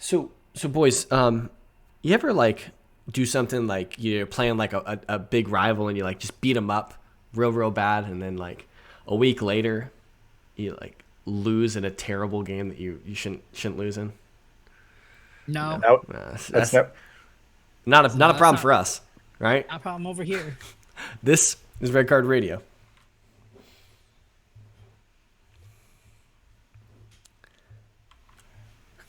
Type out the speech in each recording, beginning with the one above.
So boys, you ever like do something like you're playing like a big rival and you like just beat them up real bad, and then like a week later you like lose in a terrible game that you shouldn't lose in? No, No, that's That's no. not a that's problem for us, right? not a problem over here. This is Red Card Radio.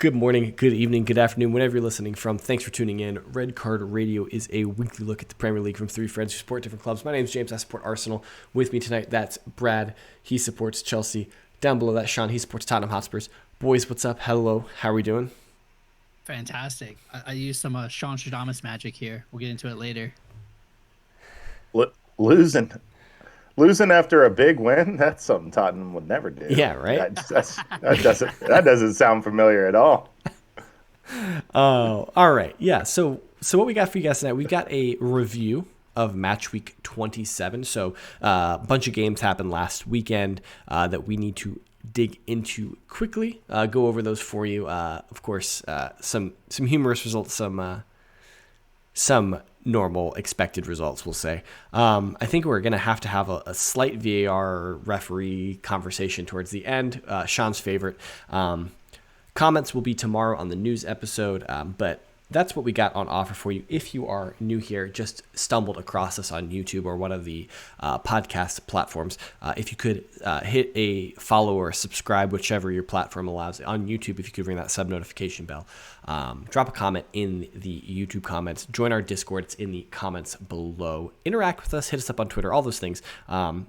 Good morning, good evening, good afternoon, whenever you're listening from. Thanks for tuning in. Red Card Radio is a weekly look at the Premier League from three friends who support different clubs. My name is James. I support Arsenal. With me tonight, that's Brad. He supports Chelsea. Down below that, Sean. He supports Tottenham Hotspurs. Boys, what's up? Hello. How are we doing? Fantastic. I used some Sean Stradamus magic here. We'll get into it later. Losing, losing after a big win. That's something Tottenham would never do. Yeah, right? That doesn't sound familiar at all. Oh, all right. Yeah. So what we got for you guys tonight? We've got a review of match week 27. So a bunch of games happened last weekend that we need to dig into quickly. Go over those for you. Of course, some humorous results, some normal expected results, we'll say. I think we're going to have a slight VAR referee conversation towards the end. Sean's favorite. Comments will be tomorrow on the news episode, but that's what we got on offer for you. If you are new here, just stumbled across us on YouTube or one of the podcast platforms, if you could hit a follow or subscribe, whichever your platform allows. On YouTube, if you could ring that sub notification bell, drop a comment in the YouTube comments, join our Discord. It's in the comments below. Interact with us, hit us up on Twitter, all those things.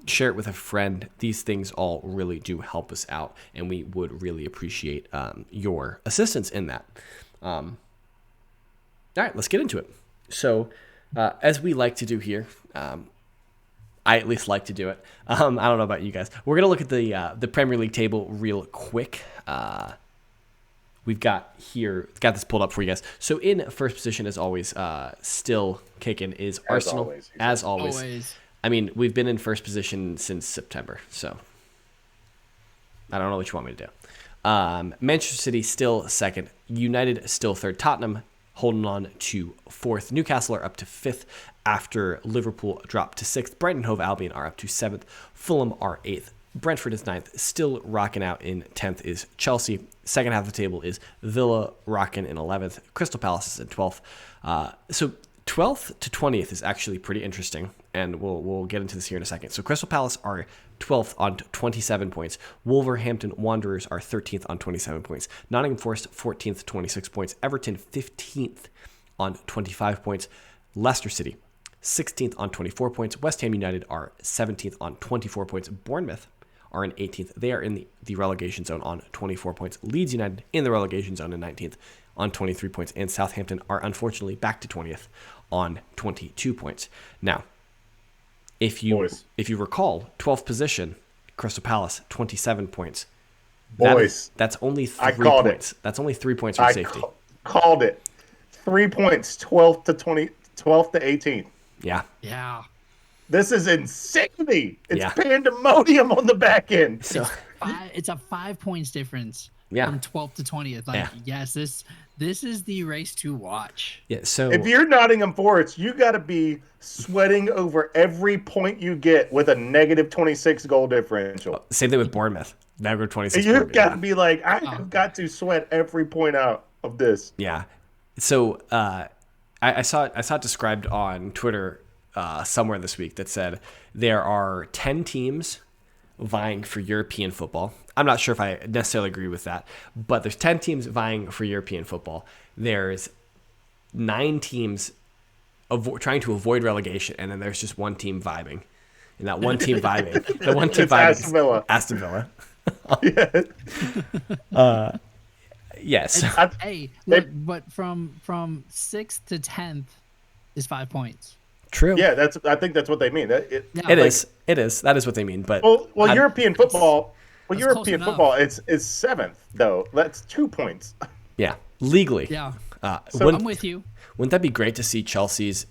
Share it with a friend. These things all really do help us out, and we would really appreciate your assistance in that. All right, let's get into it. So, as we like to do here, I at least like to do it. I don't know about you guys. We're gonna look at the Premier League table real quick. We've got this pulled up for you guys. So in first position, as always, still kicking is Arsenal. As always. I mean, we've been in first position since September, so I don't know what you want me to do. Manchester City still second. United still third. Tottenham holding on to fourth. Newcastle are up to fifth after Liverpool dropped to sixth. Brighton and Hove Albion are up to seventh. Fulham are eighth. Brentford is ninth. Still rocking out in 10th is Chelsea. Second half of the table is Villa rocking in 11th. Crystal Palace is in 12th. So 12th to 20th is actually pretty interesting, and we'll get into this here in a second. So Crystal Palace are 12th on 27 points. Wolverhampton Wanderers are 13th on 27 points. Nottingham Forest 14th, 26 points. Everton 15th on 25 points. Leicester City 16th on 24 points. West Ham United are 17th on 24 points. Bournemouth are in 18th. They are in the relegation zone on 24 points. Leeds United in the relegation zone in 19th on 23 points. And Southampton are unfortunately back to 20th on 22 points. Now, if you recall, 12th position, Crystal Palace, 27 points. That's only 3 points. That's only 3 points from safety. Called it. 3 points, 12th to 18th. Yeah. Yeah. This is insanity. It's pandemonium on the back end. So It's a 5 points difference yeah. from 12th to 20th. Like, yes, this is the race to watch. Yeah. So if you're Nottingham Forest, you got to be sweating over every point you get with a negative 26 goal differential. Same thing with Bournemouth. Negative 26. You've got to be like, I've got to sweat every point out of this. Yeah. So I saw it described on Twitter somewhere this week that said there are 10 teams vying for European football. I'm not sure if I necessarily agree with that, but there's 10 teams vying for European football. There's 9 teams trying to avoid relegation, and then there's just one team vibing. And that one team vibing, is Aston Villa. Yes. Hey, look, but from 6th to 10th is 5 points. True. Yeah, I think that's what they mean. It is. That is what they mean. But European football. Well, European football is 7th though. That's 2 points. Yeah, legally. Yeah. So I'm with you. Wouldn't that be great to see Chelsea's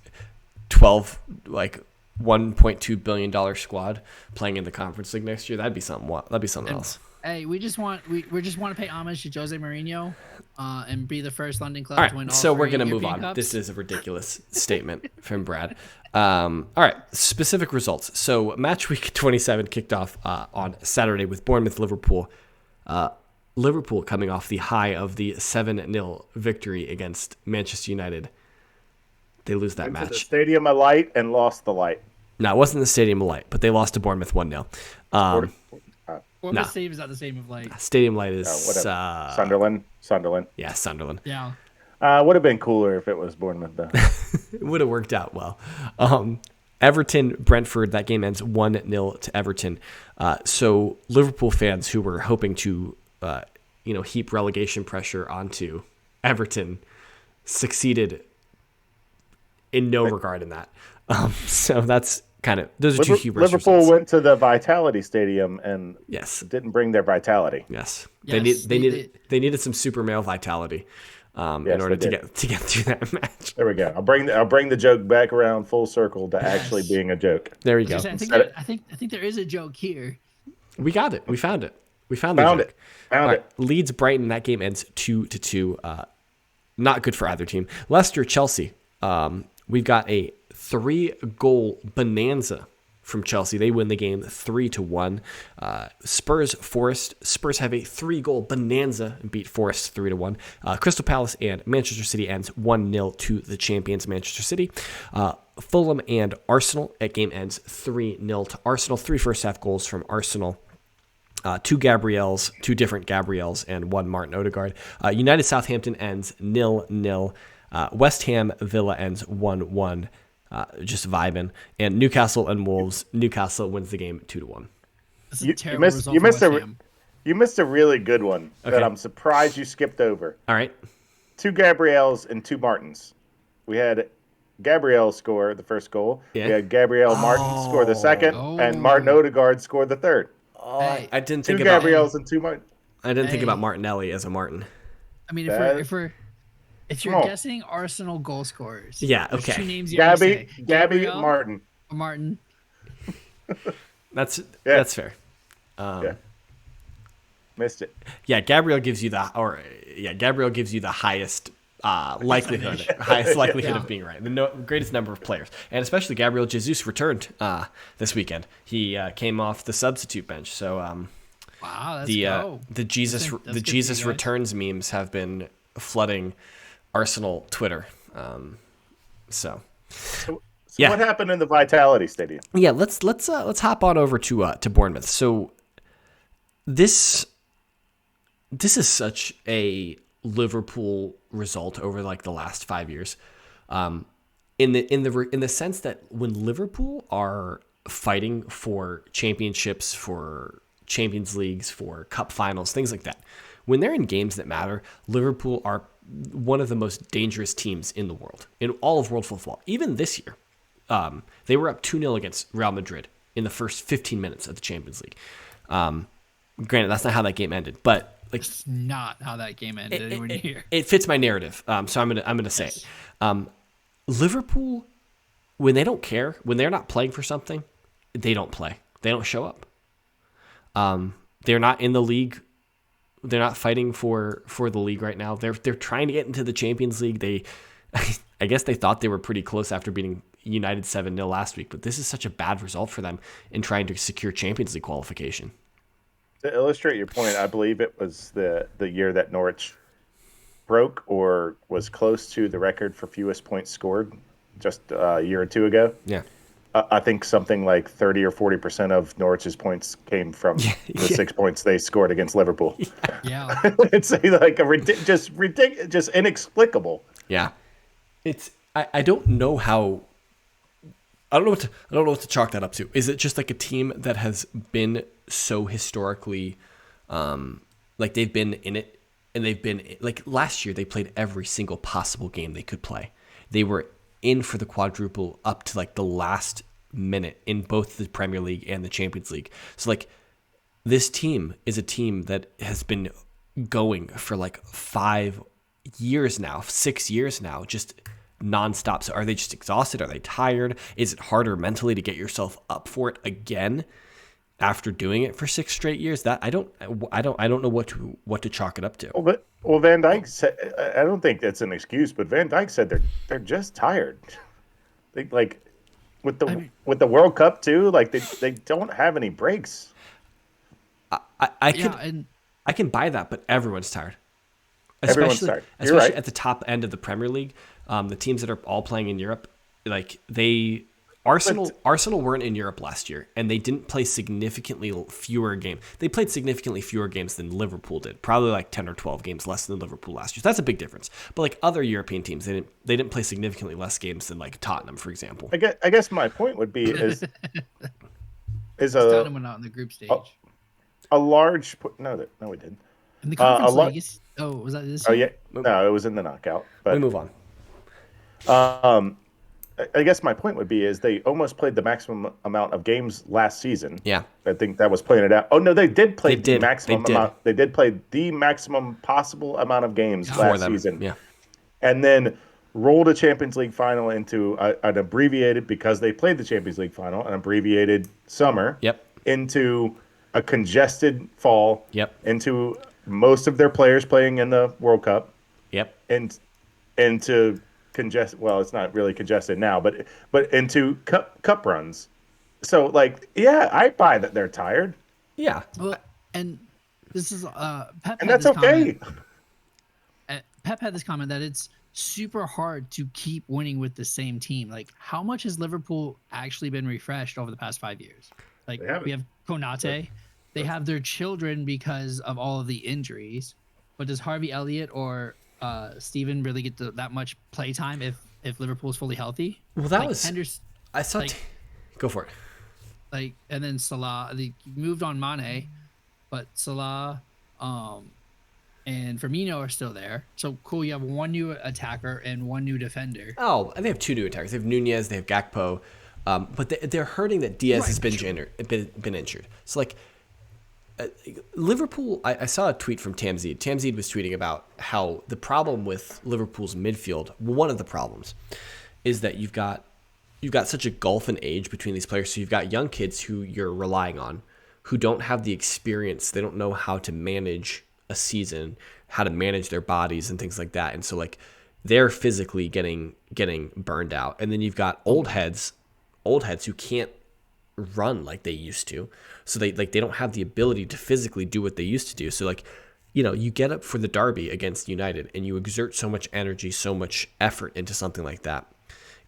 $1.2 billion squad playing in the Conference League next year? That'd be something else. Hey, we just want to pay homage to Jose Mourinho, and be the first London club All to win right, all so we're three gonna move European on. Cups. This is a ridiculous statement from Brad. All right, specific results. So match week 27 kicked off on Saturday with Bournemouth Liverpool. Liverpool coming off the high of the 7-0 victory against Manchester United. They lose that Went to the match. Stadium of Light and lost the light. No, it wasn't the Stadium of Light, but they lost to Bournemouth 1-0. Bournemouth Stadium is not the same of like. Stadium Light is Sunderland. yeah, Sunderland. Yeah. Would have been cooler if it was Bournemouth though. It would have worked out well. Everton, Brentford, that game ends 1-0 to Everton. So Liverpool fans who were hoping to, heap relegation pressure onto Everton succeeded in no regard in that. So that's kind of, those are two hubris Liverpool results. went to the Vitality Stadium and Yes. didn't bring their vitality. Yes. Yes, They needed some super male vitality in order to get through that match. There we go. I'll bring the joke back around full circle to actually being a joke. There we go. I think there is a joke here. We got it. We found it. We found it. All right. Leeds Brighton, that game ends 2-2. Not good for either team. Leicester Chelsea. We've got a 3-goal bonanza from Chelsea. They win the game 3-1. Spurs Forest. Spurs have a 3-goal bonanza and beat Forest 3-1. Crystal Palace and Manchester City ends 1-0 to the champions Manchester City. Fulham and Arsenal. That game ends 3-0 to Arsenal. 3 first-half goals from Arsenal. 2 different Gabriels, and 1 Martin Odegaard. United Southampton ends 0-0. West Ham Villa ends 1-1. Just vibing. And Newcastle and Wolves. Newcastle wins the game 2-1. That's a terrible result for West Ham. You missed a really good one that I'm surprised you skipped over. All right. 2 Gabriels and 2 Martins. We had Gabriel score the first goal. Yeah. We had Gabriel Martin score the second, and Martin Odegaard score the third. Hey, I didn't 2 think about Gabriels and 2 Martin. I didn't think about Martinelli as a Martin. I mean, if you're guessing Arsenal goal scorers, yeah, there's okay. 2 names you Gabby, say. Gabriel, Martin. Martin. That's fair. Missed it. Yeah, Gabriel gives you the highest likelihood of being right. The greatest number of players, and especially Gabriel Jesus returned this weekend. He came off the substitute bench, so wow, the Jesus returns memes have been flooding Arsenal Twitter. So what happened in the Vitality Stadium? Yeah, let's hop on over to Bournemouth. So this is such a Liverpool result over like the last 5 years, in the sense that when Liverpool are fighting for championships, for Champions Leagues, for cup finals, things like that, when they're in games that matter, Liverpool are one of the most dangerous teams in the world, in all of world football. Even this year, they were up 2-0 against Real Madrid in the first 15 minutes of the Champions League. Granted, that's not how that game ended, but it's not how that game ended anywhere near. It fits my narrative, so I'm gonna say it. Liverpool, when they don't care, when they're not playing for something, they don't play. They don't show up. They're not in the league. They're not fighting for the league right now. They're trying to get into the Champions League. I guess they thought they were pretty close after beating United 7-0 last week, but this is such a bad result for them in trying to secure Champions League qualification. To illustrate your point, I believe it was the year that Norwich broke or was close to the record for fewest points scored just a year or 2 ago. Yeah. I think something like 30 or 40% of Norwich's points came from the 6 points they scored against Liverpool. Yeah. It's like just ridiculous, just inexplicable. Yeah. I don't know how. I don't know what to chalk that up to. Is it just like a team that has been so historically, like they've been in it, and they've been like last year they played every single possible game they could play. They were in for the quadruple up to like the last minute in both the Premier League and the Champions League. So like this team is a team that has been going for like 5 years now, 6 years now, just nonstop. So are they just exhausted? Are they tired? Is it harder mentally to get yourself up for it again? after doing it for 6 straight years, that I don't know what to chalk it up to. Well, Van Dijk said, I don't think that's an excuse, but Van Dijk said they're just tired. Like with the World Cup too, like they don't have any breaks. I can buy that, but everyone's tired. Everyone's tired. You're Especially right. at the top end of the Premier League, the teams that are all playing in Europe, like Arsenal weren't in Europe last year, and they didn't play significantly fewer games. They played significantly fewer games than Liverpool did, probably like 10 or 12 games less than Liverpool last year. So that's a big difference. But like other European teams, they didn't play significantly less games than like Tottenham, for example. I guess my point would be is Tottenham went out in the group stage. a large no we didn't. In the conference league. Was that this year? Oh yeah, no, it was in the knockout. But We move on. I guess my point would be is they almost played the maximum amount of games last season. Yeah. I think that was playing it out. Oh no, they did play the maximum They did. amount. They did play the maximum possible amount of games last season. Yeah. And then rolled a Champions League final into an abbreviated, because they played the Champions League final, an abbreviated summer. Yep. Into a congested fall. Yep. Into most of their players playing in the World Cup. Yep. And into congested. Well, it's not really congested now, but into cup runs. So like, yeah, I buy that they're tired. Yeah. Well, and this is Pep, and that's okay. Pep had this comment that it's super hard to keep winning with the same team. Like, how much has Liverpool actually been refreshed over the past 5 years? Like, we have Konate. They have their children because of all of the injuries. But does Harvey Elliott or Steven really get that much play time if Liverpool's fully healthy? Well, that like, was Henderson, I saw. like, Go for it. Like, and then Salah. They moved on Mane, but Salah, and Firmino are still there. So cool. You have one new attacker and one new defender. Oh, and they have two new attackers. They have Nunez. They have Gakpo. But they're hurting that Diaz has been injured. So like. Liverpool, I saw a tweet from Tamzid. Tamzid was tweeting about how the problem with Liverpool's midfield, one of the problems, is that you've got such a gulf in age between these players. So you've got young kids who you're relying on, who don't have the experience. They don't know how to manage a season, how to manage their bodies and things like that. And so like they're physically getting burned out. And then you've got old heads who can't run like they used to, so they don't have the ability to physically do what they used to do. So like, you get up for the derby against United and you exert so much energy, so much effort into something like that,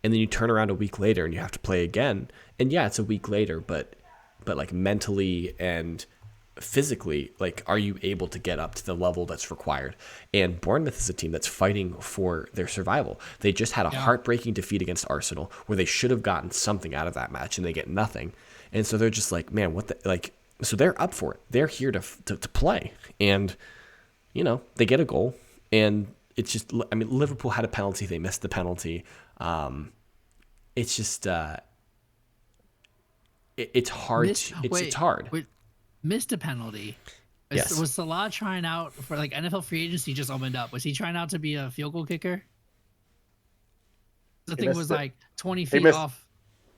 and then you turn around a week later and you have to play again, and yeah, it's a week later, but like mentally and physically, like, are you able to get up to the level that's required? And Bournemouth is a team that's fighting for their survival. They just had a heartbreaking defeat against Arsenal where they should have gotten something out of that match and they get nothing. And so they're just like, man, what the, like, so they're up for it. They're here to play. And, they get a goal, and it's just, I mean, Liverpool had a penalty. They missed the penalty. It's just, it's hard. It's hard. Missed a penalty. Yes. Was Salah trying out for like NFL free agency just opened up? Was he trying out to be a field goal kicker? The thing was like 20 feet off.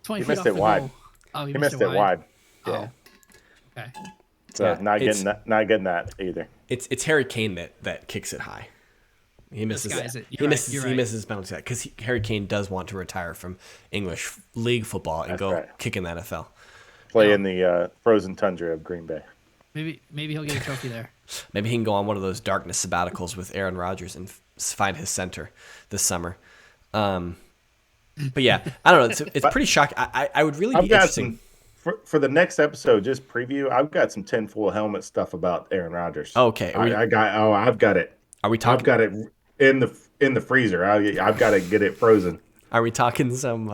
20 feet off the goal. Oh, he missed it wide. Yeah. Oh. Okay. So not getting that either. It's Harry Kane that kicks it high. He misses it. He misses penalty because Harry Kane does want to retire from English league football and kick in the NFL. Play in the frozen tundra of Green Bay. Maybe he'll get a trophy there. Maybe he can go on one of those darkness sabbaticals with Aaron Rodgers and find his center this summer. But yeah, I don't know. It's pretty shocking. I would really be interesting. For the next episode, just preview. I've got some tinfoil helmet stuff about Aaron Rodgers. Okay, I've got it. Are we talking? I've got it in the freezer. I've got to get it frozen. Are we talking some?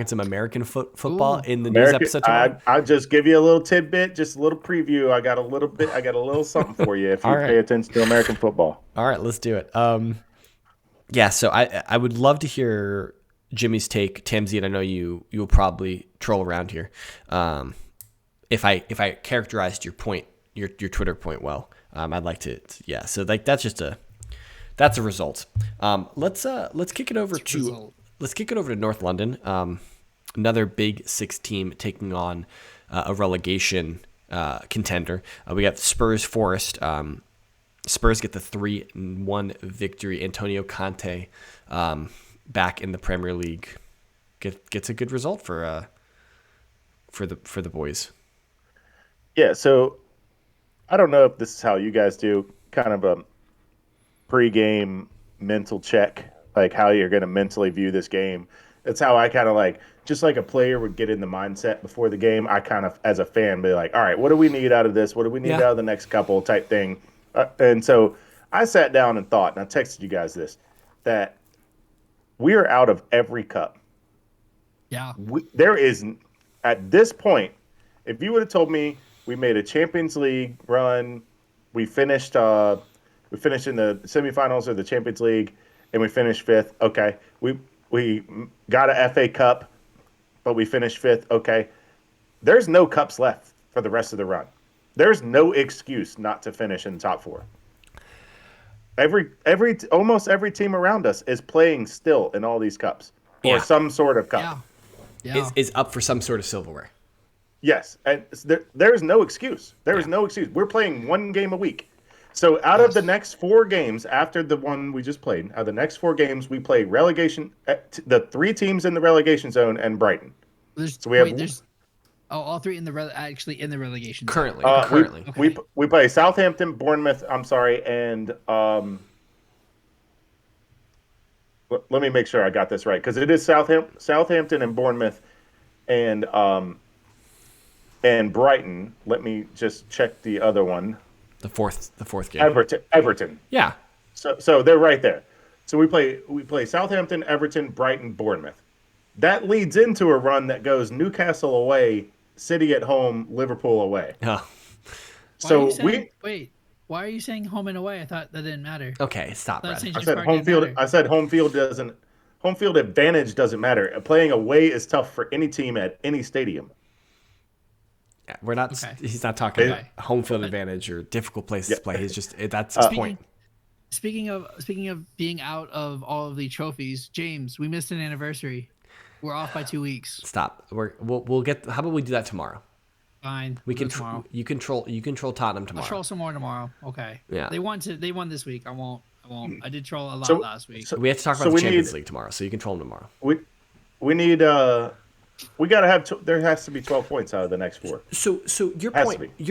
Some American football in the news episode tomorrow? I'll just give you a little tidbit, just a little preview. I got a little something for you if you pay attention to American football. All right, let's do it. Yeah. So I would love to hear Jimmy's take. Tamzid, I know you will probably troll around here. If I characterized your point, your Twitter point well, I'd like to. Yeah. So like that's a result. Let's kick it over to. Let's kick it over to North London. Another Big Six team taking on a relegation contender. We got Spurs Forest. Spurs get the 3-1 victory. Antonio Conte back in the Premier League gets a good result for the boys. Yeah, so I don't know if this is how you guys do kind of a pre-game mental check, like how you're going to mentally view this game. That's how I kind of like, just like a player would get in the mindset before the game. I kind of, as a fan, be like, all right, what do we need out of this? What do we need out of the next couple type thing? And so I sat down and thought, and I texted you guys this, that we are out of every cup. Yeah. There is, at this point, if you would have told me we made a Champions League run, we finished in the semifinals of the Champions League, and we finished fifth. Okay, we got a FA Cup, but we finished fifth. Okay, there's no cups left for the rest of the run. There's no excuse not to finish in the top four. Almost every team around us is playing still in all these cups or some sort of cup. Yeah. Is up for some sort of silverware. Yes, and there is no excuse. There is no excuse. We're playing one game a week. So out of the next 4 games after the one we just played, out of the next 4 games, we play relegation. The 3 teams in the relegation zone and Brighton. All 3 in the relegation currently. zone. Currently, okay. we play Southampton, Bournemouth. I'm sorry, and let me make sure I got this right because it is Southampton and Bournemouth, and Brighton. Let me just check the other one. The fourth game. Everton. Yeah. So they're right there. So we play Southampton, Everton, Brighton, Bournemouth. That leads into a run that goes Newcastle away, City at home, Liverpool away. Oh. Why are you saying home and away? I thought that didn't matter. Okay, stop. I said home field. I said home field doesn't. Home field advantage doesn't matter. Playing away is tough for any team at any stadium. Yeah, we're not. Okay. He's not talking about home field advantage or difficult places to play. He's just that's his point. Speaking of being out of all of the trophies, James, we missed an anniversary. We're off by 2 weeks. Stop. We'll get. How about we do that tomorrow? Fine. We can. You control Tottenham tomorrow. I'll troll some more tomorrow. Okay. Yeah. They won this week. I won't. I did troll a lot last week. We have to talk about the Champions League tomorrow, so you can troll them tomorrow. We need. We gotta have. There has to be 12 points out of the next 4. So your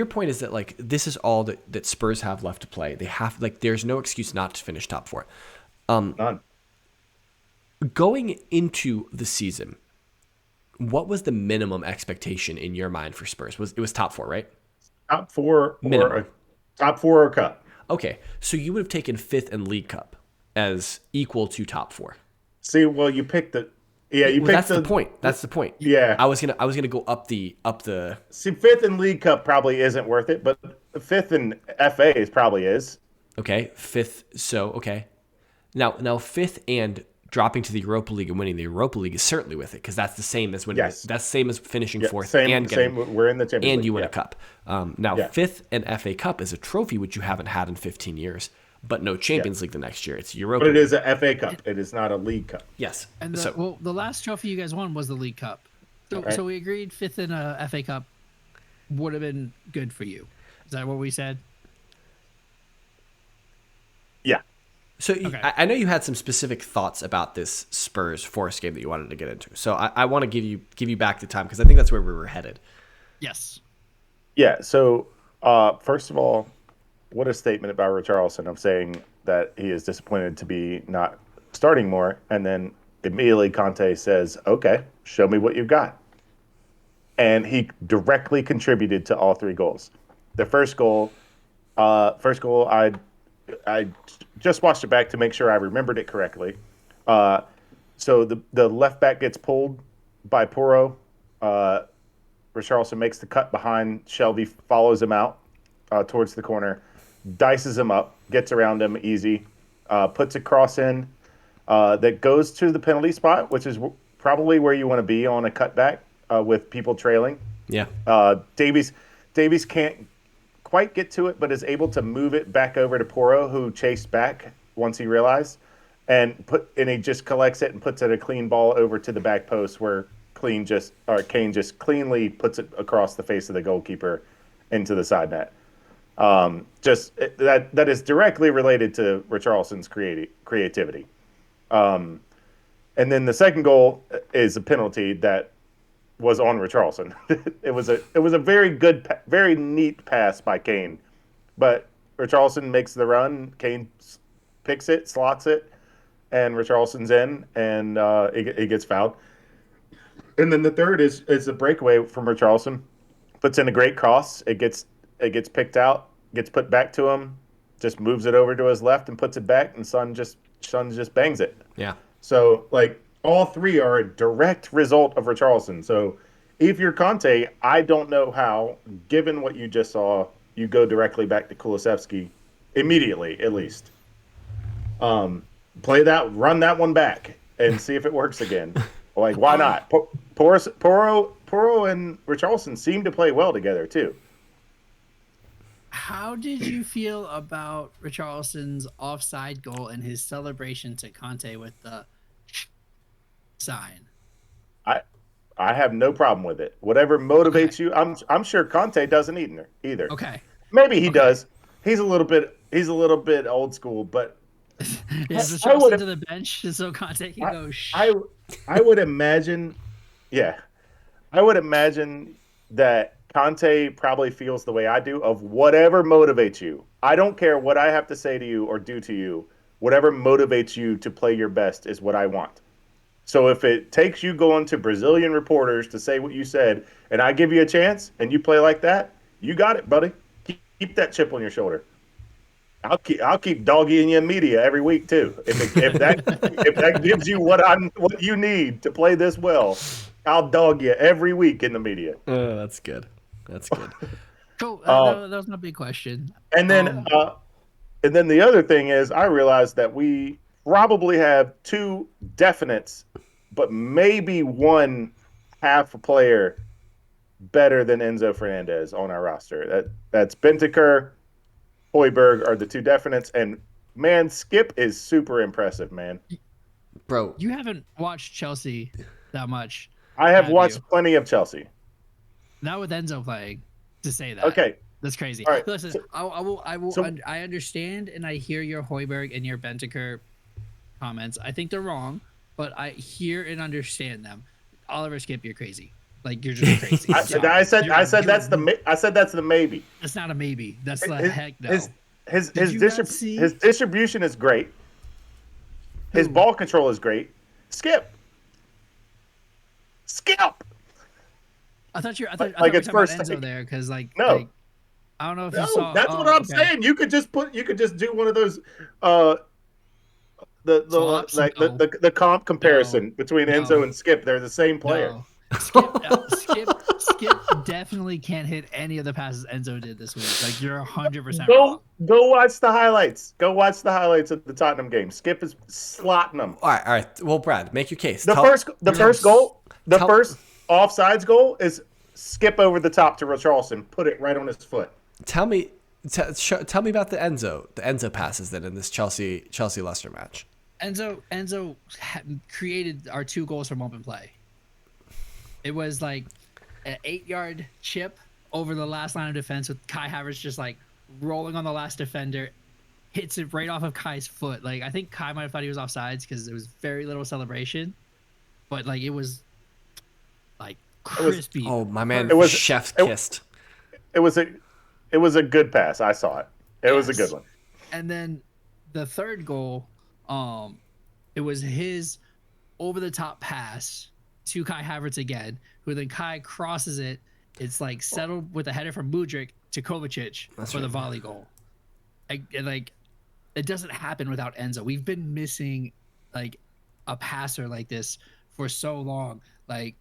point is that like this is all that Spurs have left to play. They have there's no excuse not to finish top 4. None. Going into the season, what was the minimum expectation in your mind for Spurs? It was top 4, right? Top 4 minimum. Top 4 or cup. Okay, so you would have taken 5th and League Cup as equal to top 4. See, well, you picked the. Yeah, you picked that's the point. That's the point. Yeah, I was gonna go up the. See, 5th and League Cup probably isn't worth it, but 5th and FA probably is. Okay, 5th. So okay, now 5th and dropping to the Europa League and winning the Europa League is certainly with it because that's the same as winning. Yes. That's the same as finishing 4th and getting. We're in the Champions and League, you win a cup. Now 5th and FA Cup is a trophy which you haven't had in 15 years. But no Champions League the next year. It's Europa. But it is a FA Cup. It is not a League Cup. Yes. And the last trophy you guys won was the League Cup. So we agreed 5th in a FA Cup would have been good for you. Is that what we said? Yeah. So I know you had some specific thoughts about this Spurs Forest game that you wanted to get into. So I want to give you back the time because I think that's where we were headed. Yes. Yeah. So first of all, what a statement about Richarlison of saying that he is disappointed to be not starting more. And then immediately Conte says, okay, show me what you've got. And he directly contributed to all 3 goals. The first goal, I just watched it back to make sure I remembered it correctly. So the left back gets pulled by Porro. Richarlison makes the cut behind. Shelby follows him out towards the corner. Dices him up, gets around him easy, puts a cross in that goes to the penalty spot, which is probably where you want to be on a cutback with people trailing. Yeah. Davies can't quite get to it, but is able to move it back over to Porro, who chased back once he realized, and he just collects it and puts it a clean ball over to the back post where Kane just cleanly puts it across the face of the goalkeeper into the side net. That is directly related to Richarlison's creativity. And then the second goal is a penalty that was on Richarlison. It was a very good, very neat pass by Kane, but Richarlison makes the run. Kane picks it, slots it, and Richarlison's in, and it gets fouled. And then the third is a breakaway from Richarlison, puts in a great cross. It gets picked out, gets put back to him, just moves it over to his left and puts it back, and Son just bangs it. Yeah. So like all three are a direct result of Richarlison. So if you're Conte, I don't know how, given what you just saw, you go directly back to Kulusevski immediately, at least. Run that one back and see if it works again. Like, why not? Porro and Richarlison seem to play well together too. How did you feel about Richarlison's offside goal and his celebration to Conte with the sign? I have no problem with it. Whatever motivates you, I'm sure Conte doesn't either. Okay. Maybe he does. He's a little bit old school, but is Richarlison to the bench so Conte can go? I would imagine, yeah, I would imagine that Conte probably feels the way I do of whatever motivates you. I don't care what I have to say to you or do to you. Whatever motivates you to play your best is what I want. So if it takes you going to Brazilian reporters to say what you said, and I give you a chance, and you play like that, you got it, buddy. Keep that chip on your shoulder. I'll keep dogging you in media every week too. If that gives you what you need to play this well, I'll dog you every week in the media. Oh, that's good. That's good. Cool. That was my big question. And then the other thing is, I realized that we probably have two definites, but maybe one half a player better than Enzo Fernandez on our roster. That's Bentancur, Højbjerg are the two definites, and man, Skip is super impressive, man. Bro, you haven't watched Chelsea that much. I have watched plenty of Chelsea. Not with Enzo playing, to say that. Okay. That's crazy. All right. Listen, I understand and I hear your Højbjerg and your Bentancur comments. I think they're wrong, but I hear and understand them. Oliver Skip, you're crazy. Like, you're just crazy. I said that's the maybe. That's not a maybe. That's the heck no. His distribution is great. His ball control is great. Skip. I thought you were talking about Enzo there because I don't know if you saw. That's what I'm saying. You could just do one of those the comp comparison between Enzo and Skip. They're the same player. No. Skip definitely can't hit any of the passes Enzo did this week. Like, you're 100% wrong. Go watch the highlights. Go watch the highlights of the Tottenham game. Skip is slotting them. All right. Well, Brad, make your case. The first offsides goal is Skip over the top to Richarlison, put it right on his foot. Tell me about the Enzo passes then in this Chelsea Leicester match. Enzo created our 2 goals from open play. It was like an 8-yard chip over the last line of defense with Kai Havertz just like rolling on the last defender, hits it right off of Kai's foot. Like, I think Kai might have thought he was offsides because there was very little celebration, but like it was like crispy. Oh, my man! It was chef's kissed. It was a good pass. I saw it. It was a good one. And then the third goal, it was his over the top pass to Kai Havertz again, who then Kai crosses it. It's like settled with a header from Mudryk to Kovacic for the volley goal. Like, it doesn't happen without Enzo. We've been missing like a passer like this for so long. Like,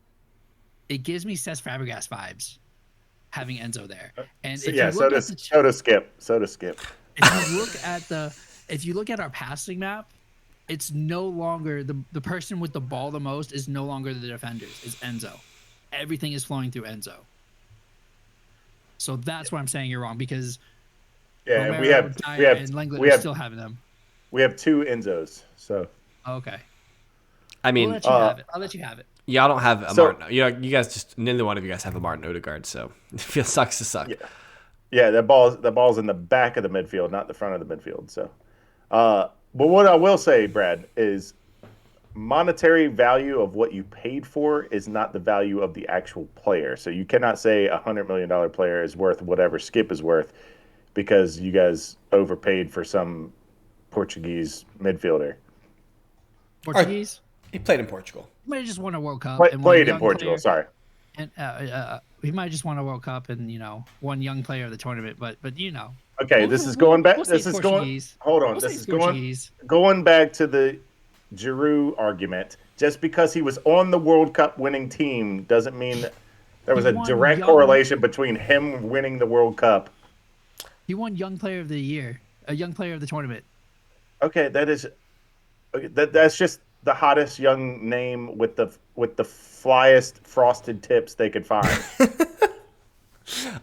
it gives me Cesc Fabregas vibes having Enzo there. And so does Skip. If you look at our passing map, it's no longer the person with the ball the most is no longer the defenders. It's Enzo. Everything is flowing through Enzo. So that's why I'm saying you're wrong, because Romero, we have and Lenglet are still having them. We have 2 Enzos. So okay. I mean, I'll let you have it. Y'all don't have a So Martin. You guys just neither one of you guys have a Martin Odegaard, so it feels sucks to suck. yeah, yeah, that ball's in the back of the midfield, not the front of the midfield. So, but what I will say, Brad, is monetary value of what you paid for is not the value of the actual player. So you cannot say $100 million player is worth whatever Skip is worth because you guys overpaid for some Portuguese midfielder. Portuguese. He played in Portugal. He might have just won a World Cup and one Played in young Portugal. player. Sorry. And he might have just won a World Cup and one young player of the tournament. But Okay, this is going back. This is going. Portuguese. Hold on. We'll This say is Portuguese. going back to the Giroud argument. Just because he was on the World Cup winning team doesn't mean there was He a won direct correlation between him winning the World Cup. He won Young Player of the Year, a Young Player of the tournament. Okay, that's just the hottest young name with the flyest frosted tips they could find.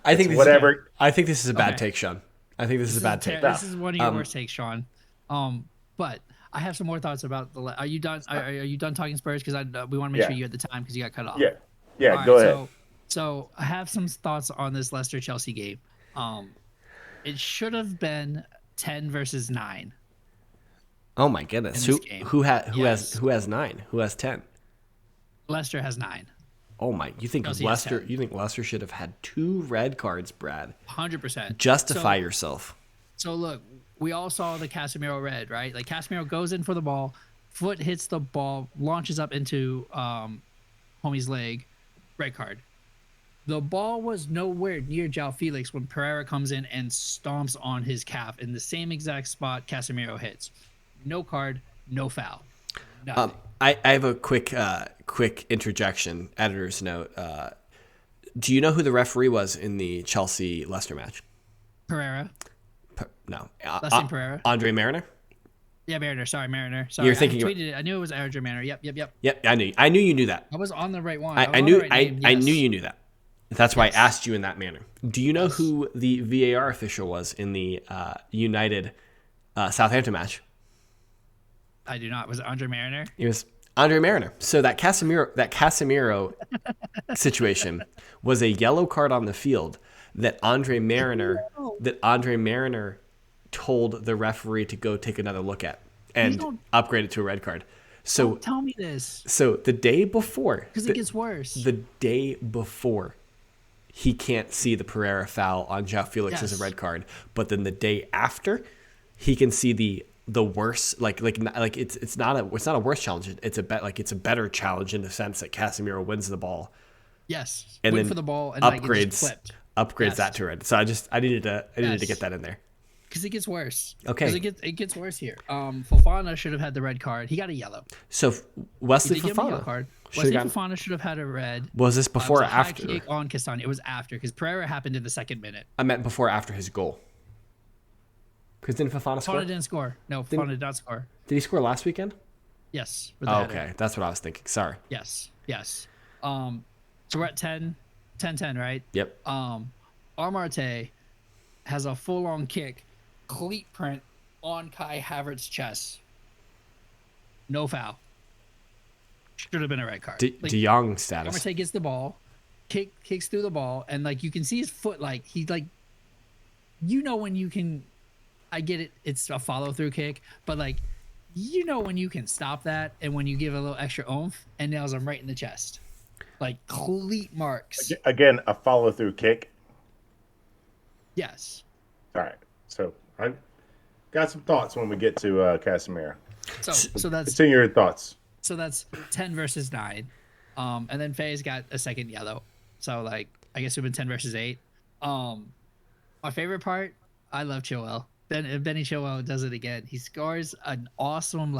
I think this is a bad Okay. take, Sean. I think this is a bad take. This is one of your worst takes, Sean. But I have some more thoughts about the. Are you done? Are you done talking Spurs? Because we want to make sure you had the time because you got cut off. Yeah. All Go right, ahead. So I have some thoughts on this Leicester Chelsea game. It should have been 10 versus 9. Oh my goodness! In this game. Who has 9? Who has 10? Leicester has 9. Oh my! You think Chelsea has Leicester? 10. You think Leicester should have had 2 red cards, Brad? 100%. Justify yourself. So look, we all saw the Casemiro red, right? Like Casemiro goes in for the ball, foot hits the ball, launches up into homie's leg, red card. The ball was nowhere near João Felix when Pereira comes in and stomps on his calf in the same exact spot Casemiro hits. No card, no foul. Nothing. I have a quick interjection, editor's note. Do you know who the referee was in the Chelsea-Leicester match? Pereira. No. Last name Pereira. Andre Mariner? Yeah, Mariner. Sorry, Mariner. Sorry, You're thinking I tweeted it. I knew it was Andre Mariner. Yep. Yep, I knew you knew that. I was on the right one. I knew you knew that. That's why I asked you in that manner. Do you know who the VAR official was in the United Southampton match? I do not. Was it Andre Mariner? It was Andre Mariner. So that Casemiro situation was a yellow card on the field that Andre Mariner told the referee to go take another look at and upgrade it to a red card. So don't tell me this. So the day before, because it gets worse. The day before, he can't see the Pereira foul on João Felix as a red card, but then the day after, he can see the worse it's not a worse challenge. It's a better challenge in the sense that Casemiro wins the ball. Yes, and then for the ball and upgrades that to red. So I needed to get that in there. Because it gets worse. Okay. Because it gets worse here. Fofana should have had the red card. He got a yellow. So Wesley Fofana. Wesley Fofana should have had a red. Was this before or after? After? High kick on Castagna. It was after because Pereira happened in the second minute. I meant before or after his goal. Because didn't Fofana score? Fofana didn't score. No, Fofana did not score. Did he score last weekend? Yes. Okay. That's what I was thinking. Sorry. Yes. So we're at 10, right? Yep. Amarte has a full-on kick, cleat print on Kai Havertz's chest. No foul. Should have been a red card. De Jong status. Amarte gets the ball, kicks through the ball, and you can see his foot. He's when you can. I get it. It's a follow-through kick, but when you can stop that and when you give a little extra oomph and nails him right in the chest. Cleat marks. Again, a follow-through kick. Yes. All right. So I got some thoughts when we get to Casemiro. So that's continue your thoughts. So that's 10 versus 9. And then Faye's got a second yellow. So I guess it would have been 10 versus 8. My favorite part, I love Chilwell. Benny Chilwell does it again. He scores an awesome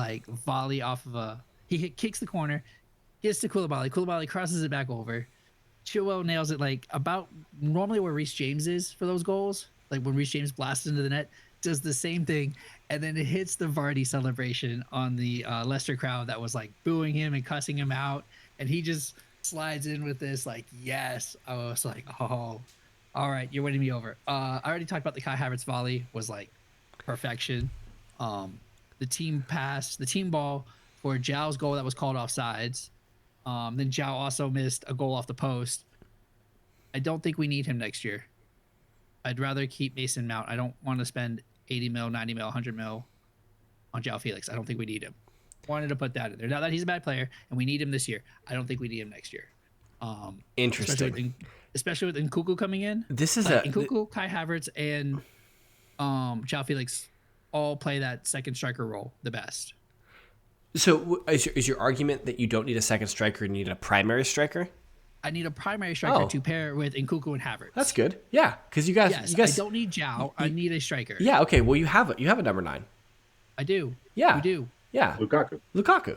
volley off of he kicks the corner, gets to Koulibaly. Koulibaly crosses it back over. Chilwell nails it about normally where Reece James is for those goals. When Reece James blasts into the net, does the same thing, and then it hits the Vardy celebration on the Leicester crowd that was booing him and cussing him out, and he just slides in with this yes. I was oh, all right, you're winning me over. I already talked about the Kai Havertz volley was perfection. The team ball for Zhao's goal that was called offsides. Then Zhao also missed a goal off the post. I don't think we need him next year. I'd rather keep Mason Mount. I don't want to spend 80 mil, 90 mil, 100 mil on Zhao Felix. I don't think we need him. Wanted to put that in there. Now that he's a bad player and we need him this year, I don't think we need him next year. Interesting. Especially with Nkunku coming in. This is Nkunku, Kai Havertz, and Zhao Felix all play that second striker role the best. So is your argument that you don't need a second striker, you need a primary striker? I need a primary striker to pair with Nkunku and Havertz. That's good. Yeah, because you guys. I don't need Zhao. I need a striker. Yeah. Okay. Well, you have a number 9. I do. Yeah. We do. Yeah. Lukaku.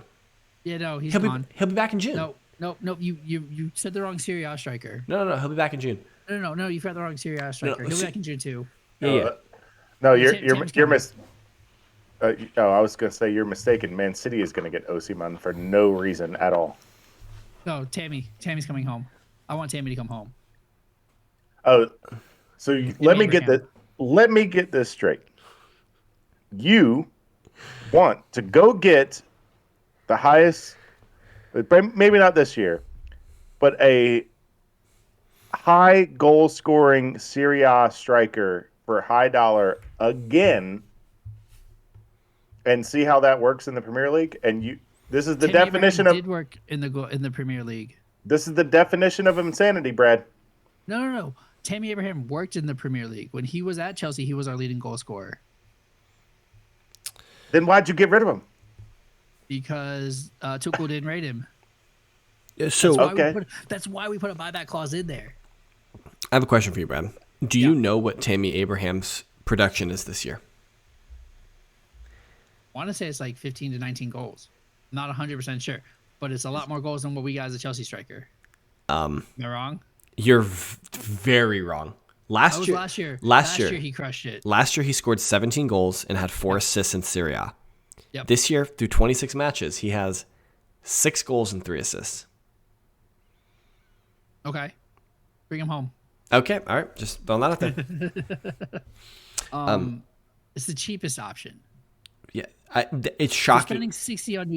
Yeah. No, he'll be back in June. No. You said the wrong Serie A striker. No. He'll be back in June. No. You said the wrong Serie A striker. He'll be back in June too. Yeah. No, you're I was gonna say you're mistaken. Man City is gonna get Osimhen for no reason at all. No, Tammy's coming home. I want Tammy to come home. Oh, so let me get this straight. You want to go get the highest, maybe not this year, but a high goal scoring Serie A striker for high dollar again, and see how that works in the Premier League. And this is the definition of. Did work in the Premier League. This is the definition of insanity, Brad. No. Tammy Abraham worked in the Premier League. When he was at Chelsea, he was our leading goal scorer. Then why'd you get rid of him? Because Tuchel didn't rate him. So that's why we put a buyback clause in there. I have a question for you, Brad. Do you know what Tammy Abraham's production is this year? I want to say it's like 15 to 19 goals. I'm not 100% sure, but it's a lot more goals than what we got as a Chelsea striker. Am I wrong? You're very wrong. Last year he crushed it. Last year he scored 17 goals and had 4 assists in Serie A. Yep. This year, through 26 matches, he has 6 goals and 3 assists. Okay. Bring him home. Okay, all right. Just throwing that out there. It's the cheapest option. Yeah, it's shocking. Spending 60 on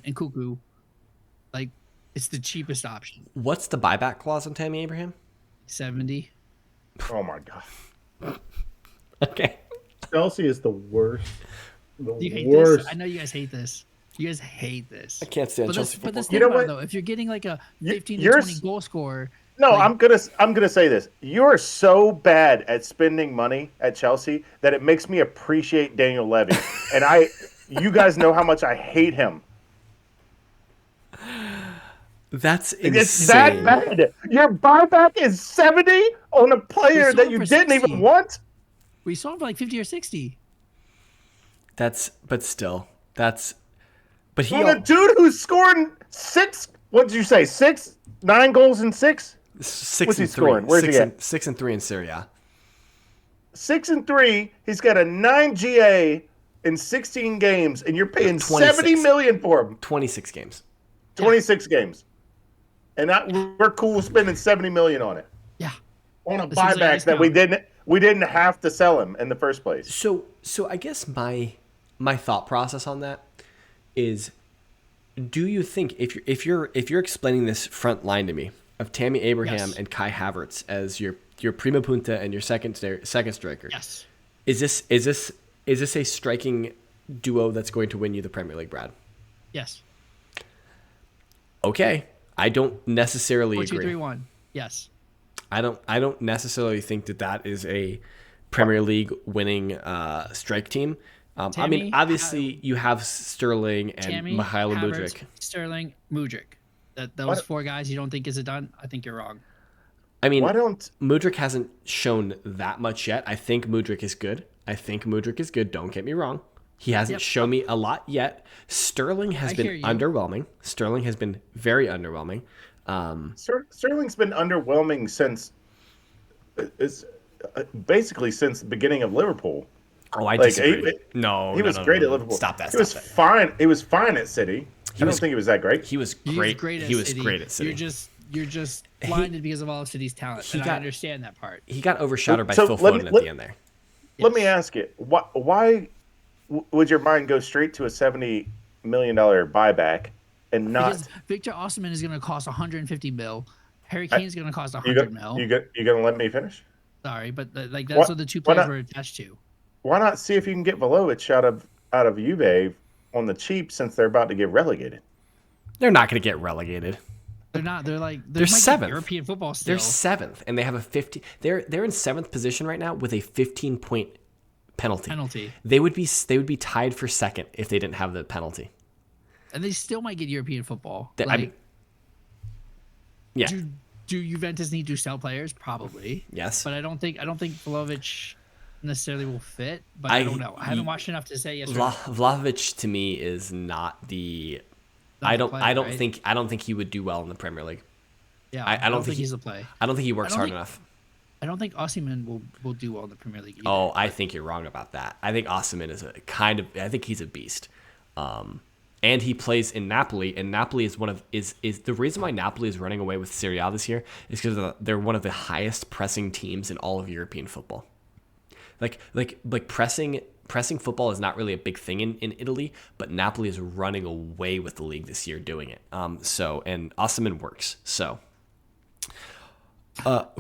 Nkunku, like it's the cheapest option. What's the buyback clause on Tammy Abraham? 70. Oh my god. Okay. Chelsea is the worst. You hate this? I know you guys hate this. You guys hate this. I can't stand Chelsea football. But this thing about it, though, if you're getting like a 15 to 20 goal scorer. No, I'm gonna say this. You're so bad at spending money at Chelsea that it makes me appreciate Daniel Levy. And you guys know how much I hate him. That's insane. It's that bad. Your buyback is 70 on a player that you didn't 60. even want. We sold him for like 50 or 60. But a dude who's scoring 6. What did you say? 9 goals and 6. 6 What's and he 3. scoring? Where's he at? 6 and 3 in Serie A. 6 and 3. He's got a 9 GA in 16 games, and you're paying 70 million for him. 26 games. 26 games, and we're cool spending 70 million on it. Yeah, on a buyback that we didn't have to sell him in the first place. So I guess my thought process on that is, do you think if you're explaining this front line to me of Tammy Abraham and Kai Havertz as your prima punta and your second striker? Yes. Is this a striking duo that's going to win you the Premier League, Brad? Yes. Okay. I don't necessarily 4, 2, agree. 3, 1. Yes. I don't necessarily think that is a Premier League winning strike team. I mean, obviously you have Sterling and Mihailo Mudryk. Sterling, Mudryk. Those 4 guys you don't think is it done? I think you're wrong. I mean, Mudryk hasn't shown that much yet. I think Mudryk is good. Don't get me wrong. He hasn't shown me a lot yet. Sterling has been underwhelming. Sterling has been very underwhelming. Sterling's been underwhelming since basically since the beginning of Liverpool. Oh, I disagree. He was great at Liverpool. Stop that. He was fine. He was fine at City. I don't think he was that great. He was great. He was great at City. You're just blinded because of all of City's talent. I understand that part. He got overshadowed by Phil Foden at the end there. Let me ask you, why would your mind go straight to a $70 million buyback and Because not. Victor Osimhen is going to cost 150 mil. Harry I, Kane is going to cost you 100 mil. you gonna let me finish? Sorry, but like that's What? what the two Why players not? were attached to. Why not see if you can get Vlahovic out of Juve on the cheap since they're about to get relegated? They're not going to get relegated. They're not. They're like They're might get seventh. European football still. They're seventh, and they have a 50. They're in seventh position right now with a 15-point penalty. They would be tied for second if they didn't have the penalty. And they still might get European football. I mean, yeah. Do Juventus need to sell players? Probably. Yes. But I don't think Vlahovic necessarily will fit. But I don't know. I haven't watched enough to say yes or no. Vlahovic to me is not the. I don't think he would do well in the Premier League. Yeah, I don't think he's a play. I don't think he works hard enough. I don't think Osimhen will do well in the Premier League either. Oh, I think you're wrong about that. I think Osimhen is I think he's a beast. And he plays in Napoli, and Napoli is is the reason why Napoli is running away with Serie A this year is because they're one of the highest pressing teams in all of European football. Like pressing football is not really a big thing in Italy, but Napoli is running away with the league this year doing it. And Osimhen works. So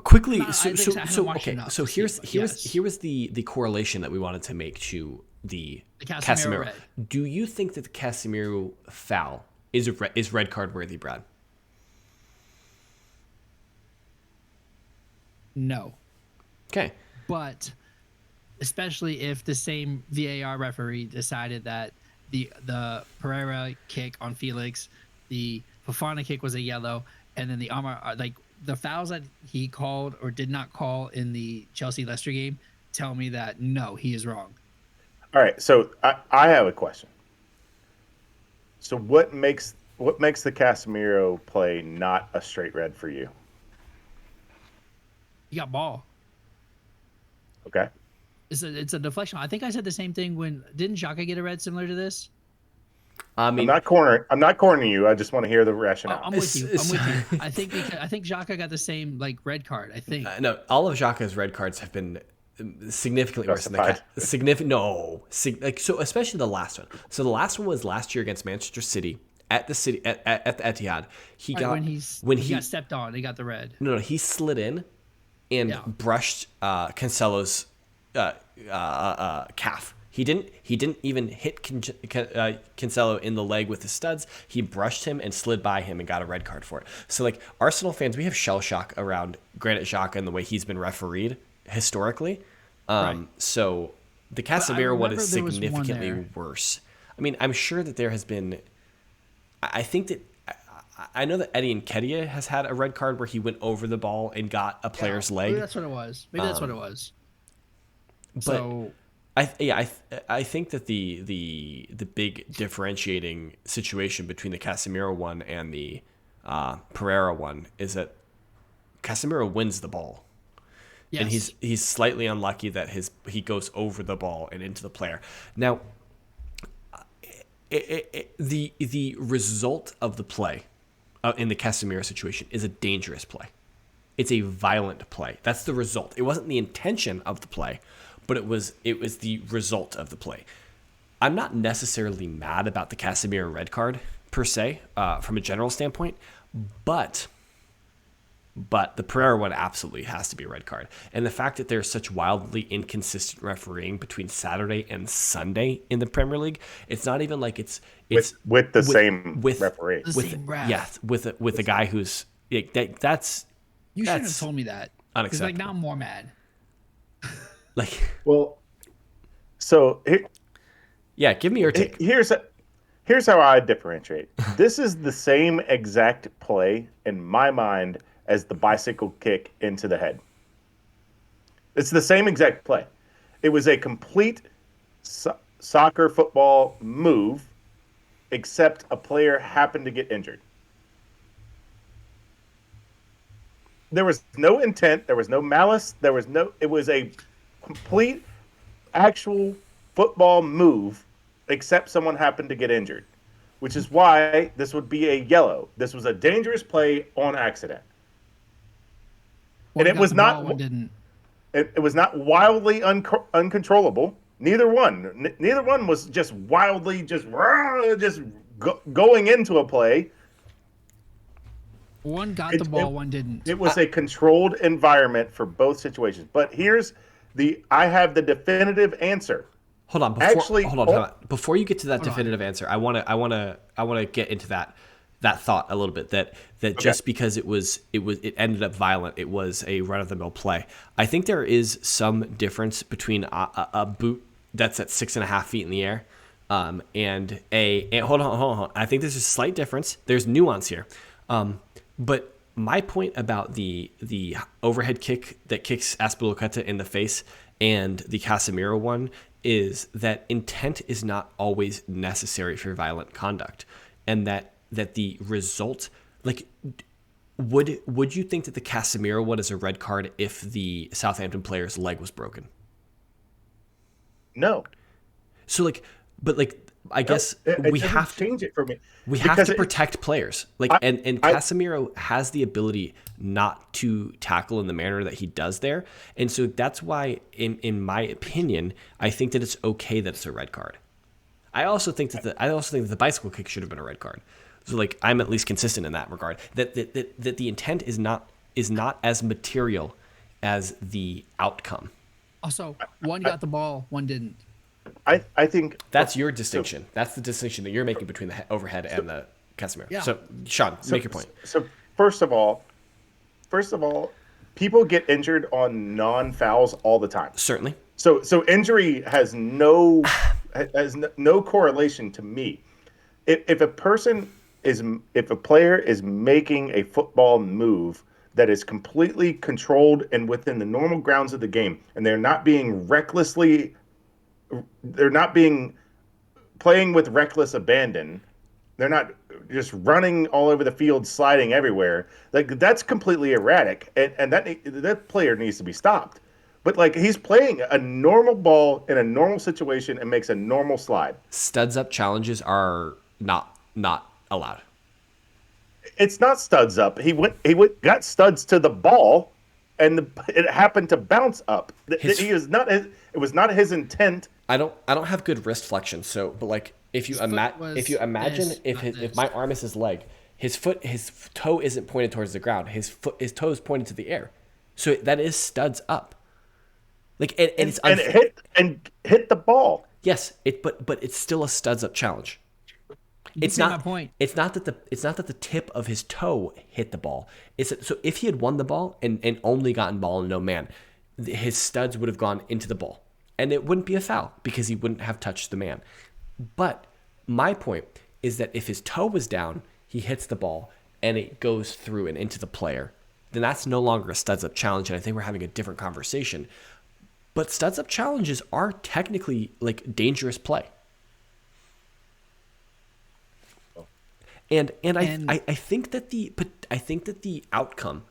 quickly, here was the correlation that we wanted to make to the Casemiro. Red. Do you think that the Casemiro foul is red card worthy, Brad? No. Okay. But especially if the same VAR referee decided that the Pereira kick on Felix, the Fofana kick was a yellow, and then the Amar, like the fouls that he called or did not call in the Chelsea-Leicester game tell me that no, he is wrong. All right, so I have a question. So what makes the Casemiro play not a straight red for you? He got ball. Okay. It's a deflection. I think I said the same thing when didn't Xhaka get a red similar to this? I mean, I'm not cornering you. I just want to hear the rationale. I'm with you. I think Xhaka got the same like red card. I think. No, all of Xhaka's red cards have been significantly worse than so especially the last one. So the last one was last year against Manchester City at the Etihad. He got stepped on. He got the red. No, he slid in and brushed Cancelo's calf. He didn't even hit Cancelo in the leg with his studs. He brushed him and slid by him and got a red card for it. So like Arsenal fans, we have shell shock around Granit Xhaka and the way he's been refereed historically. Right. So the Casemiro one is significantly worse. I mean, I'm sure that there has been. I think that I know that Eddie Nketiah has had a red card where he went over the ball and got a player's leg. Maybe that's what it was. But so I think that the big differentiating situation between the Casemiro one and the Pereira one is that Casemiro wins the ball. Yes. And he's slightly unlucky that he goes over the ball and into the player. Now, the result of the play in the Casemiro situation is a dangerous play. It's a violent play. That's the result. It wasn't the intention of the play, but it was the result of the play. I'm not necessarily mad about the Casemiro red card per se, from a general standpoint, but the Pereira one absolutely has to be a red card. And the fact that there's such wildly inconsistent refereeing between Saturday and Sunday in the Premier League, it's not even like it's with the same referee. With a guy who's that's you shouldn't have told me that. Unacceptable. Like now I'm more mad. Give me your take. Here's how I differentiate. This is the same exact play in my mind as the bicycle kick into the head. It's the same exact play. It was a complete soccer football move, except a player happened to get injured. There was no intent. There was no malice. It was a complete actual football move, except someone happened to get injured, which is why this would be a yellow. This was a dangerous play on accident. And it was not. It was not wildly uncontrollable. Neither one was just wildly just going into a play. One got the ball, one didn't. It was a controlled environment for both situations. But I have the definitive answer. Hold on. Hold on. Before you get to that definitive answer, I want to get into that thought a little bit. That okay. Just because it ended up violent, it was a run of the mill play. I think there is some difference between a boot that's at 6.5 feet in the air, and hold on. I think there's a slight difference. There's nuance here. But my point about the overhead kick that kicks Azpilicueta in the face and the Casemiro one is that intent is not always necessary for violent conduct, and that the result, like, would you think that the Casemiro one is a red card if the Southampton player's leg was broken? No. So I guess we have to change it for me. We have to protect players. And Casemiro has the ability not to tackle in the manner that he does there. And so that's why, in my opinion, I think that it's okay that it's a red card. I also think that the bicycle kick should have been a red card. So I'm at least consistent in that regard. That the intent is not as material as the outcome. Also, one got the ball, one didn't. I think that's your distinction. That's the distinction that you're making between the overhead and the Casemiro. Yeah. So, Sean, make your point. So first of all, people get injured on non-fouls all the time. Certainly. So injury has no correlation to me. If a player is making a football move that is completely controlled and within the normal grounds of the game, and they're not playing with reckless abandon. They're not just running all over the field, sliding everywhere. That's completely erratic, and that player needs to be stopped. But he's playing a normal ball in a normal situation and makes a normal slide. Studs up challenges are not allowed. It's not studs up. He got studs to the ball, and it happened to bounce up. It was not his intent. I don't have good wrist flexion, so if you imagine if my arm is his leg, his toe isn't pointed towards the ground. His toe is pointed to the air, so that is studs up. It hit the ball. Yes, but it's still a studs up challenge. It's not my point. It's not that the tip of his toe hit the ball. So if he had won the ball and only gotten ball and no man, his studs would have gone into the ball, and it wouldn't be a foul because he wouldn't have touched the man. But my point is that if his toe was down, he hits the ball and it goes through and into the player, then that's no longer a studs up challenge, and I think we're having a different conversation. But studs up challenges are technically dangerous play. And I think that the outcome,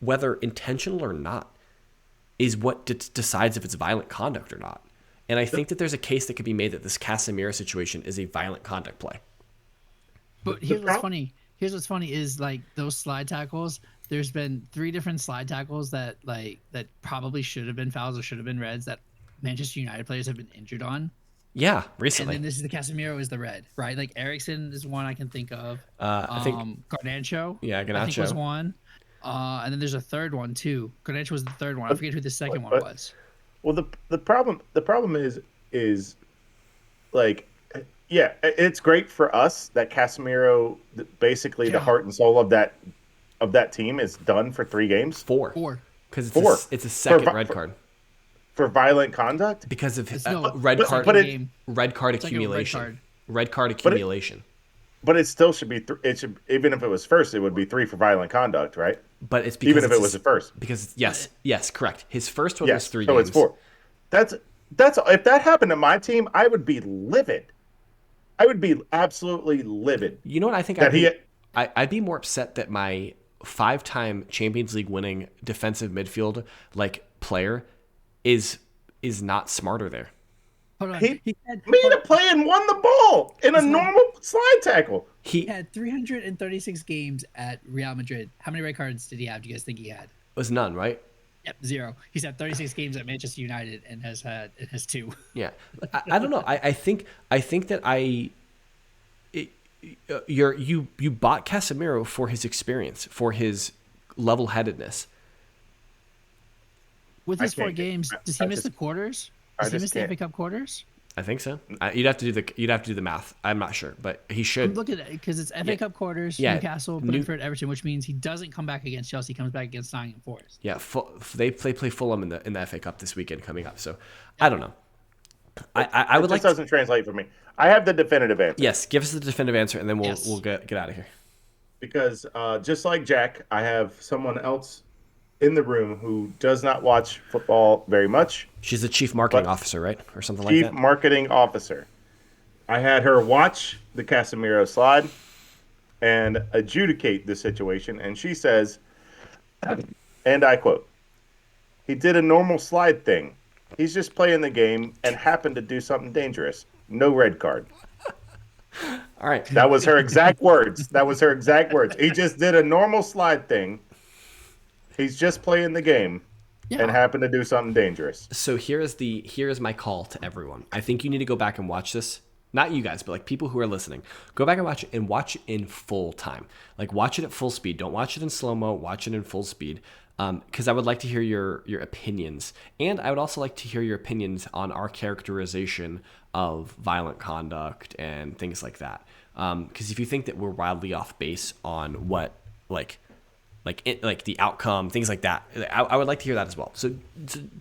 whether intentional or not, is what decides if it's violent conduct or not. And I think that there's a case that could be made that this Casemiro situation is a violent conduct play. But here's what's funny. Here's what's funny is those slide tackles. There's been 3 different slide tackles that probably should have been fouls or should have been reds that Manchester United players have been injured on. Yeah, recently. And then this is the Casemiro is the red, right? Eriksson is one I can think of. I think Garnacho. Yeah, Garnacho. I think was one. And then there's a third one too. Garnacho was the third one. I forget who the second one was. Well, the problem is yeah, it's great for us that Casemiro, basically the heart and soul of that team, is done for 3 games. 4. Because it's a second red card. For violent conduct? Because of red card accumulation. Red card accumulation. But it still should be even if it was first, it would be 3 for violent conduct, right? But it's because even if it was the first. Because yes, correct. His first one was 3 games. So it's 4. That's if that happened to my team, I would be livid. I would be absolutely livid. You know what I think? I'd be more upset that my 5-time Champions League winning defensive midfield player is not smarter there. Hold on. He made a play and won the ball in a normal slide tackle. He had 336 games at Real Madrid. How many red cards did he have? Do you guys think he had? It was none, right? Yep, 0. He's had 36 games at Manchester United and has 2. Yeah, I don't know. I think that you bought Casemiro for his experience, for his level-headedness. With his 4 games, does he miss the quarters? Does he miss the FA Cup quarters? I think so. You'd have to do the math. I'm not sure, but he should. I'm looking at it because it's FA Cup quarters, Newcastle, Brentford, Everton, which means he doesn't come back against Chelsea. He comes back against Nottingham Forest. Yeah, they play Fulham in the FA Cup this weekend coming up. So I don't know. I would like. This doesn't translate for me. I have the definitive answer. Yes, give us the definitive answer, and then we'll get out of here. Because just like Jack, I have someone else in the room who does not watch football very much. She's the chief marketing officer, right? Or something like that? Chief marketing officer. I had her watch the Casemiro slide and adjudicate the situation, and she says, and I quote, "He did a normal slide thing. He's just playing the game and happened to do something dangerous. No red card." All right. That was her exact words. He just did a normal slide thing. He's just playing the game and happened to do something dangerous. So here's my call to everyone. I think you need to go back and watch this. Not you guys, but like people who are listening. Go back and watch it in full time. Like watch it at full speed. Don't watch it in slow-mo. Watch it in full speed. Because I would like to hear your opinions. And I would also like to hear your opinions on our characterization of violent conduct and things like that. Because if you think that we're wildly off base on what like the outcome, things like that, I would like to hear that as well. So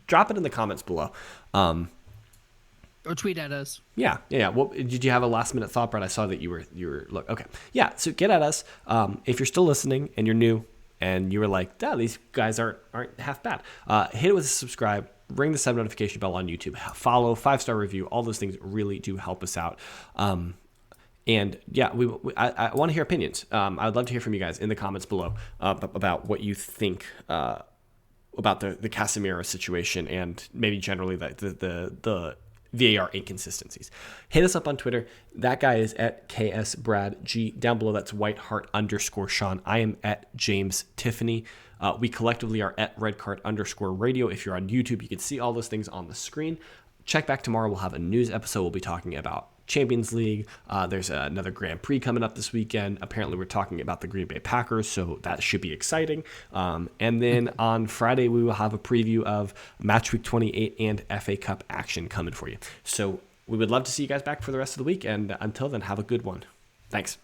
drop it in the comments below. Or tweet at us. Yeah. Well, did you have a last minute thought, Brett? I saw that you were look. Okay. Yeah. So get at us. If you're still listening and you're new and you were like, these guys aren't half bad. Hit it with a subscribe. Ring the 7 notification bell on YouTube. Follow, 5-star review. All those things really do help us out. And yeah, I want to hear opinions. I would love to hear from you guys in the comments below about what you think about the Casemiro situation and maybe generally the VAR inconsistencies. Hit us up on Twitter. That guy is at KSBradG. Down below, that's Whiteheart_Sean. I am at James Tiffany. We collectively are at Redcard_Radio. If you're on YouTube, you can see all those things on the screen. Check back tomorrow. We'll have a news episode. We'll be talking about Champions League. There's another Grand Prix coming up this weekend. Apparently, we're talking about the Green Bay Packers, so that should be exciting. And then on Friday, we will have a preview of Match Week 28 and FA Cup action coming for you. So we would love to see you guys back for the rest of the week. And until then, have a good one. Thanks.